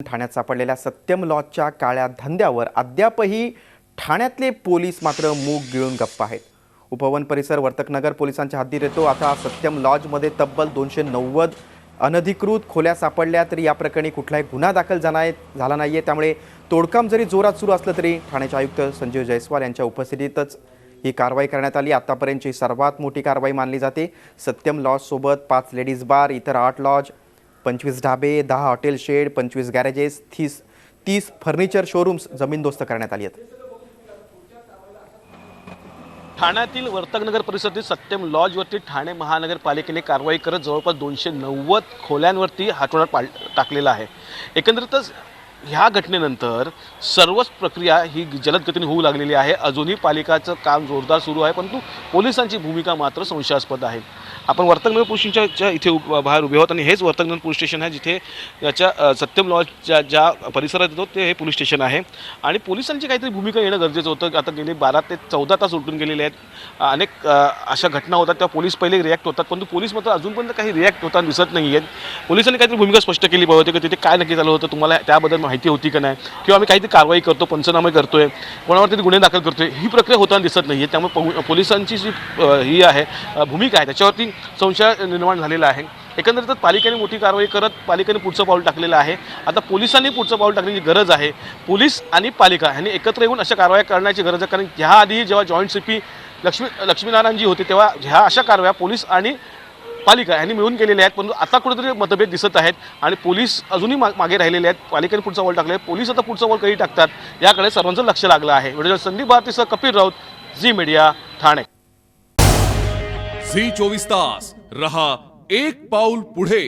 ठाण्यात सापडलेल्या सत्यम लॉजच्या काळ्या धंद्यावर अद्यापही ठाण्यातले पोलीस मात्र मूग गिळून गप्प आहेत। उपवन परिसर वर्तकनगर पोलिसांच्या हद्दीत येतो। आता सत्यम लॉजमध्ये तब्बल 290 अनधिकृत खोल्या सापडल्या तरी या प्रकरणी कुठलाही गुन्हा दाखल झाला नाहीये। त्यामुळे तोडकाम जरी जोरात सुरू असलं तरी ठाण्याचे आयुक्त संजय जयस्वाल यांच्या उपस्थितीतच ही कारवाई करण्यात आली। आतापर्यंतची सर्वात मोठी कारवाई मानली जाते। सत्यम लॉज सोबत 5 लेडीज बार, इतर 8 लॉज, 25 ढाबे, 10 hotel shade, 25 garages, 30 furniture showrooms जमीनदोस्त करण्यात आली आहेत। ठाण्यातील वर्तकनगर परिसरातील सत्यम लॉजवरती ठाणे महानगरपालिकेने कारवाई करत जवळपास 290 खोल्यांवरती हातोडा टाकलेला आहे। एकंदरीतच ह्या घटनेनंतर सर्वच प्रक्रिया ही जलद गतीने होऊ लागलेली आहे। अजूनही पालिकाचं काम जोरदार सुरू आहे, परंतु पोलिसांची भूमिका मात्र संशयास्पद आहे। आपण वर्तकनगर पोलीस स्टेशनच्या इथे बाहेर उभे आहोत आणि हेच वर्तकनगर पोलीस स्टेशन आहे जिथे याच्या सत्यम लॉजच्या ज्या परिसरात येतो ते हे पोलीस स्टेशन आहे आणि पोलिसांची काहीतरी भूमिका येणं गरजेचं होतं। आता गेले 12 ते 14 तास उलटून गेलेले आहेत। अनेक अशा घटना होतात त्या पोलीस पहिले रिॲक्ट होतात, परंतु पोलीस मात्र अजूनपर्यंत काही रिॲक्ट होताना दिसत नाही आहेत। पोलिसांनी काहीतरी भूमिका स्पष्ट केली पाहिजे की तिथे काय नक्की झालं होतं, तुम्हाला त्याबद्दल माहिती होती का नाही, किंवा आम्ही काहीतरी कारवाई करतो, पंचनामे करतोय, कोणावरती गुन्हे दाखल करतोय, ही प्रक्रिया होताना दिसत नाही आहे। त्यामुळे पोलिसांची जी ही आहे भूमिका आहे त्याच्यावरती संशय निर्माण झालेला आहे। एकंदरीत पालिकेने मोठी कारवाई करत पालिकेने पुढचं पाऊल टाकलेलं आहे। आता पोलिसांनी पुढचं पाऊल टाकण्याची गरज आहे। पोलीस आणि पालिका यांनी एकत्र येऊन अशा कारवाया करण्याची गरज आहे, कारण ह्याआधी जेव्हा जॉईंट सीपी लक्ष्मीनारायणजी होते तेव्हा ह्या अशा कारवाया पोलीस आणि पालिका यांनी मिळून केलेल्या आहेत, परंतु आता कुठेतरी मतभेद दिसत आहेत आणि पोलीस अजूनही मागे राहिलेले आहेत। पालिकेने पुढचा पाऊल टाकले, पोलीस आता पुढचा पाऊल कधी टाकतात याकडे सर्वांचं लक्ष लागलं आहे। व्हिडिओ संदीप भारतीसह Kapil Raut, Zee media, Thane. Zee 24 तास रहा एक पाऊल पुढे।